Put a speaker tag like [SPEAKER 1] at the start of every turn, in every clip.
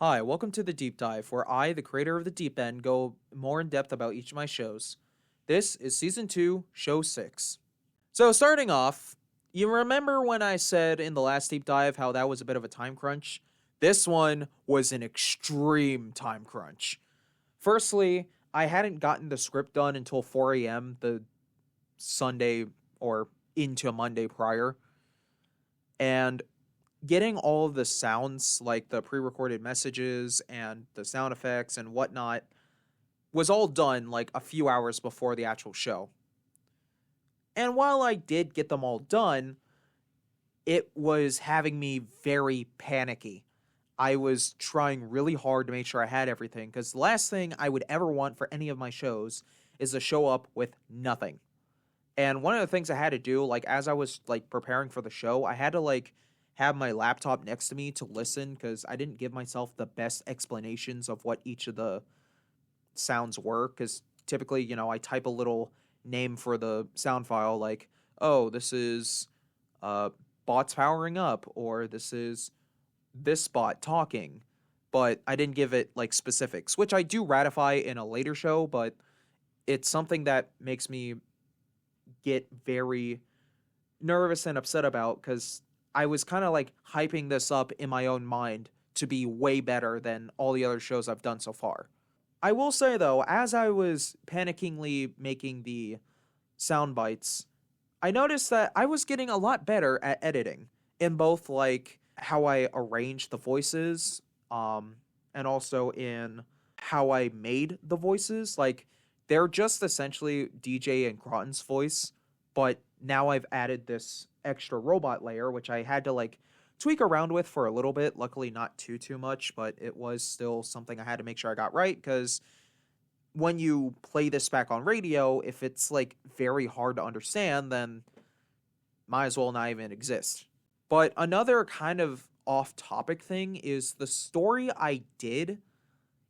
[SPEAKER 1] Hi, welcome to the Deep Dive, where I, the creator of the Deep End, go more in depth about each of my shows. This is Season 2, Show 6. So, starting off, you remember when I said in the last Deep Dive how that was a bit of a time crunch? This one was an extreme time crunch. Firstly, I hadn't gotten the script done until 4 a.m. the Sunday or into Monday prior, and getting all of the sounds, like the pre-recorded messages and the sound effects and whatnot, was all done like a few hours before the actual show. And while I did get them all done, it was having me very panicky. I was trying really hard to make sure I had everything, because the last thing I would ever want for any of my shows is to show up with nothing. And one of the things I had to do, like as I was like preparing for the show, I had to like have my laptop next to me to listen, because I didn't give myself the best explanations of what each of the sounds were. Because typically, I type a little name for the sound file, like, oh, this is uh, bots powering up, or this is this bot talking. But I didn't give it like specifics, which I do ratify in a later show, but it's something that makes me get very nervous and upset about, because I was kind of like hyping this up in my own mind to be way better than all the other shows I've done so far. I will say though, as I was panickingly making the sound bites, I noticed that I was getting a lot better at editing in both like how I arranged the voices, and also in how I made the voices. Like they're just essentially DJ and Groton's voice, but now I've added this extra robot layer, which I had to like tweak around with for a little bit. Luckily, not too much, but it was still something I had to make sure I got right, because when you play this back on radio, if it's like very hard to understand, then might as well not even exist. But another kind of off topic thing is the story I did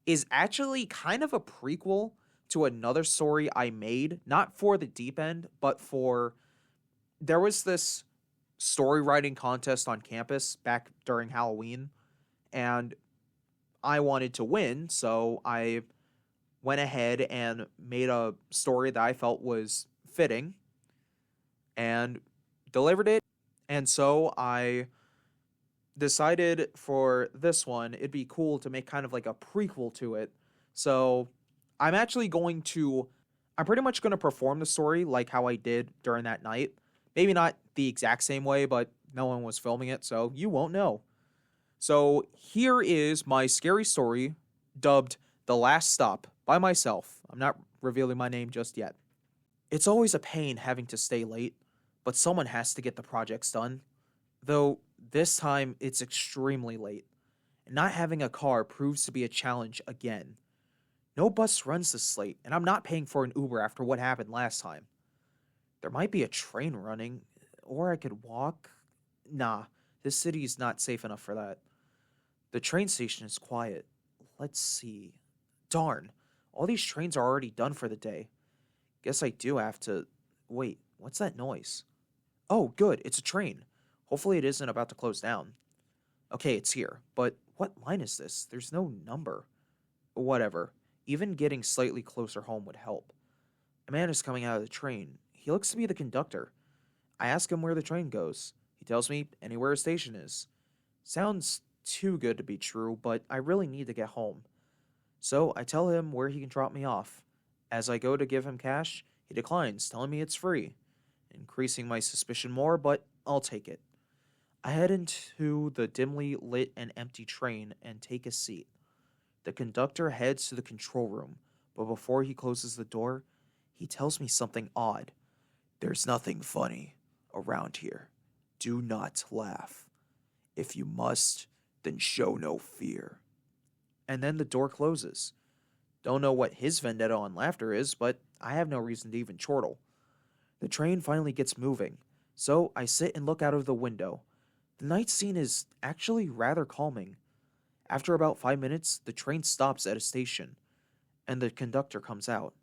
[SPEAKER 1] is actually kind of a prequel to another story I made, not for the Deep End, but for there was this story writing contest on campus back during Halloween, and I wanted to win, so I went ahead and made a story that I felt was fitting and delivered it. And so I decided for this one, it'd be cool to make kind of like a prequel to it. So I'm actually going to, I'm pretty much going to perform the story like how I did during that night. Maybe not the exact same way, but no one was filming it, so you won't know. So here is my scary story, dubbed The Last Stop, by myself. I'm not revealing my name just yet. It's always a pain having to stay late, but someone has to get the projects done. Though this time it's extremely late, and not having a car proves to be a challenge again. No bus runs this late, and I'm not paying for an Uber after what happened last time. There might be a train running, or I could walk. Nah, this city is not safe enough for that. The train station is quiet. Let's see. Darn, all these trains are already done for the day. Guess I do have to. Wait, what's that noise? Oh, good, it's a train. Hopefully it isn't about to close down. Okay, it's here, but what line is this? There's no number. Whatever. Even getting slightly closer home would help. A man is coming out of the train. He looks to be the conductor. I ask him where the train goes. He tells me anywhere a station is. Sounds too good to be true, but I really need to get home. So I tell him where he can drop me off. As I go to give him cash, he declines, telling me it's free, increasing my suspicion more, but I'll take it. I head into the dimly lit and empty train and take a seat. The conductor heads to the control room, but before he closes the door, he tells me something odd. There's nothing funny around here. Do not laugh. If you must, then show no fear. And then the door closes. Don't know what his vendetta on laughter is, but I have no reason to even chortle. The train finally gets moving, so I sit and look out of the window. The night scene is actually rather calming. After about 5 minutes, the train stops at a station, and the conductor comes out.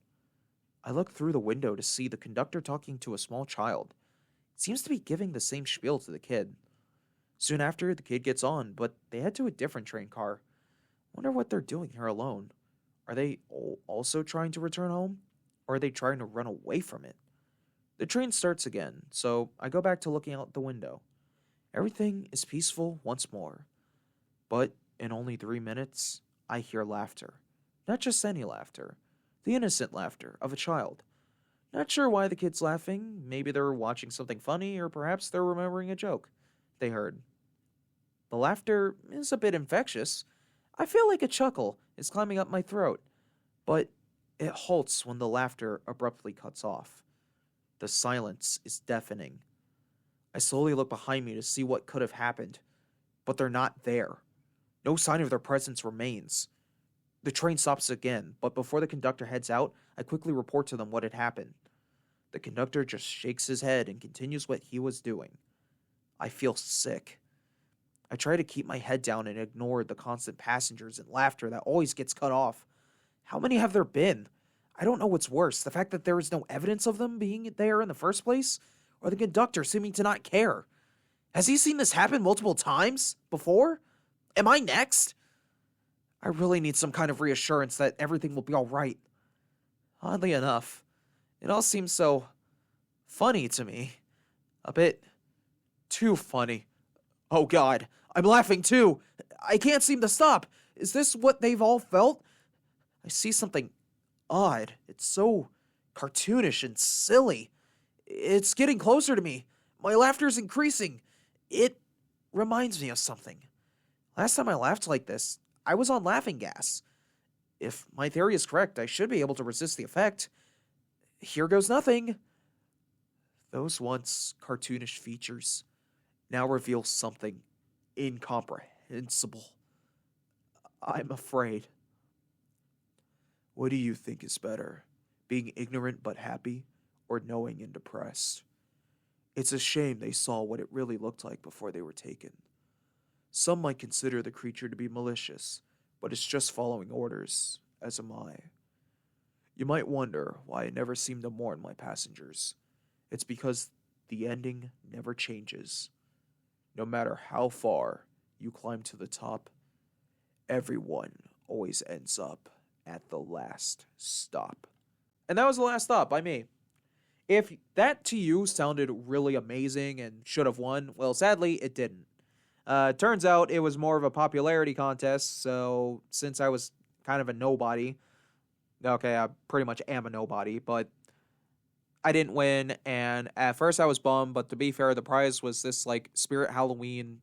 [SPEAKER 1] I look through the window to see the conductor talking to a small child. It seems to be giving the same spiel to the kid. Soon after, the kid gets on, but they head to a different train car. Wonder what they're doing here alone. Are they also trying to return home? Or are they trying to run away from it? The train starts again, so I go back to looking out the window. Everything is peaceful once more. But in only 3 minutes, I hear laughter. Not just any laughter, the innocent laughter of a child. Not sure why the kid's laughing. Maybe they're watching something funny, or perhaps they're remembering a joke they heard. The laughter is a bit infectious. I feel like a chuckle is climbing up my throat, but it halts when the laughter abruptly cuts off. The silence is deafening. I slowly look behind me to see what could have happened, but they're not there. No sign of their presence remains. The train stops again, but before the conductor heads out, I quickly report to them what had happened. The conductor just shakes his head and continues what he was doing. I feel sick. I try to keep my head down and ignore the constant passengers and laughter that always gets cut off. How many have there been? I don't know what's worse, the fact that there is no evidence of them being there in the first place, or the conductor seeming to not care. Has he seen this happen multiple times before? Am I next? I really need some kind of reassurance that everything will be all right. Oddly enough, it all seems so funny to me. A bit too funny. Oh God, I'm laughing too. I can't seem to stop. Is this what they've all felt? I see something odd. It's so cartoonish and silly. It's getting closer to me. My laughter's increasing. It reminds me of something. Last time I laughed like this, I was on laughing gas. If my theory is correct, I should be able to resist the effect. Here goes nothing. Those once cartoonish features now reveal something incomprehensible. I'm afraid. What do you think is better, being ignorant but happy, or knowing and depressed? It's a shame they saw what it really looked like before they were taken. Some might consider the creature to be malicious, but it's just following orders, as am I. You might wonder why I never seem to mourn my passengers. It's because the ending never changes. No matter how far you climb to the top, everyone always ends up at the last stop. And that was the last stop by me. If that to you sounded really amazing and should have won, well, sadly, it didn't. Turns out it was more of a popularity contest, so since I was kind of a nobody, okay, I pretty much am a nobody, but I didn't win, and at first I was bummed, but to be fair, the prize was this, like, Spirit Halloween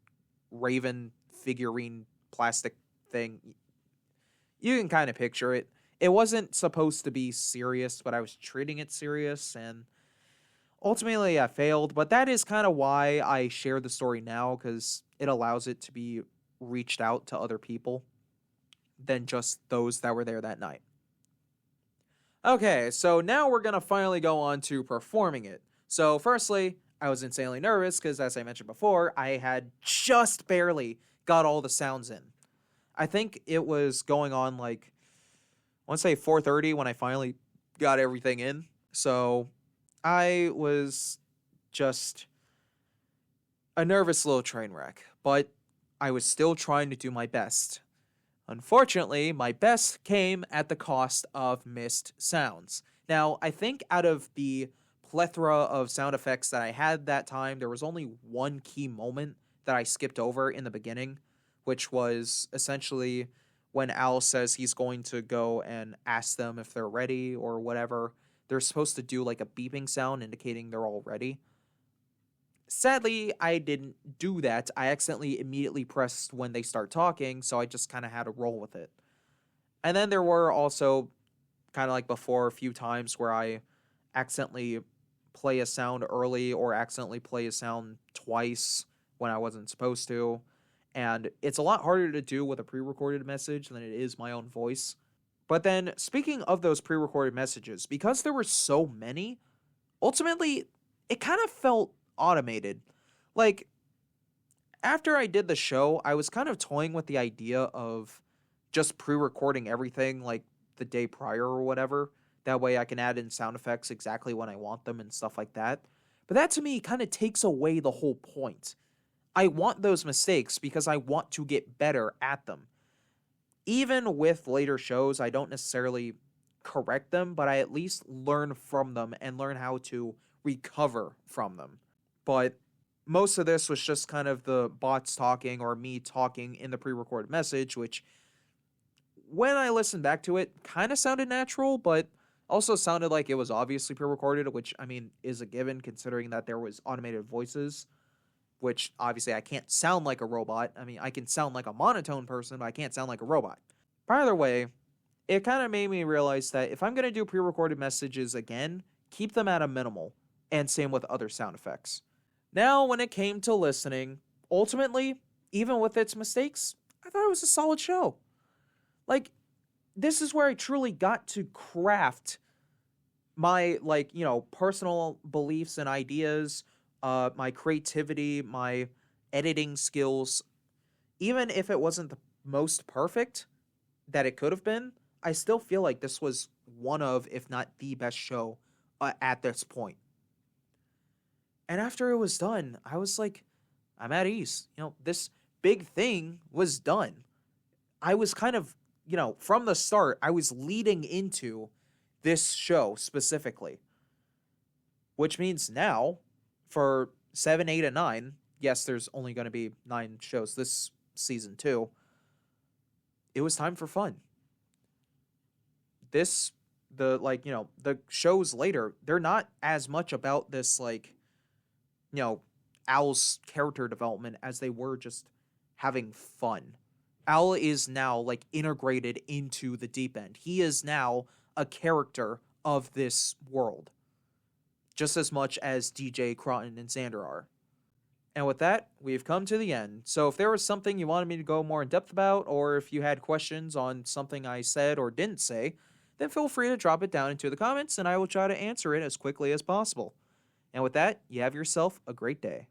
[SPEAKER 1] Raven figurine plastic thing. You can kind of picture it. It wasn't supposed to be serious, but I was treating it serious, and ultimately I failed, but that is kind of why I share the story now, because it allows it to be reached out to other people than just those that were there that night. Okay, so now we're going to finally go on to performing it. So firstly, I was insanely nervous because, as I mentioned before, I had just barely got all the sounds in. I think it was going on like, I want to say 4:30 when I finally got everything in. So I was just a nervous little train wreck, but I was still trying to do my best. Unfortunately, my best came at the cost of missed sounds. Now, I think out of the plethora of sound effects that I had that time, there was only one key moment that I skipped over in the beginning, which was essentially when Al says he's going to go and ask them if they're ready or whatever. They're supposed to do like a beeping sound indicating they're all ready. Sadly, I didn't do that. I accidentally immediately pressed when they start talking, so I just kind of had to roll with it. And then there were also, kind of like before, a few times where I accidentally play a sound early or accidentally play a sound twice when I wasn't supposed to. And it's a lot harder to do with a pre-recorded message than it is my own voice. But then, speaking of those pre-recorded messages, because there were so many, ultimately, it kind of felt automated. Like, after I did the show, I was kind of toying with the idea of just pre-recording everything, like, the day prior or whatever. That way I can add in sound effects exactly when I want them and stuff like that. But that, to me, kind of takes away the whole point. I want those mistakes because I want to get better at them. even with later shows, I don't necessarily correct them, but I at least learn from them and learn how to recover from them. But most of this was just kind of the bots talking or me talking in the pre-recorded message, which when I listened back to it kind of sounded natural, but also sounded like it was obviously pre-recorded, which I mean is a given considering that there was automated voices, which obviously I can't sound like a robot. I mean, I can sound like a monotone person, but I can't sound like a robot. By the way, it kind of made me realize that if I'm going to do pre-recorded messages again, keep them at a minimal, and same with other sound effects. Now, when it came to listening, ultimately, even with its mistakes, I thought it was a solid show. Like, this is where I truly got to craft my, personal beliefs and ideas, my creativity, my editing skills. Even if it wasn't the most perfect that it could have been, I still feel like this was one of, if not the best show at this point. And after it was done, I was like, I'm at ease. This big thing was done. I was kind of, from the start, I was leading into this show specifically. Which means now, for 7, 8, and 9, yes, there's only going to be 9 shows this season too, it was time for fun. The shows later, they're not as much about this, Owl's character development as they were just having fun. Owl is now, integrated into the Deep End. He is now a character of this world, just as much as DJ, Croton, and Xander are. And with that, we've come to the end. So if there was something you wanted me to go more in depth about, or if you had questions on something I said or didn't say, then feel free to drop it down into the comments, and I will try to answer it as quickly as possible. And with that, you have yourself a great day.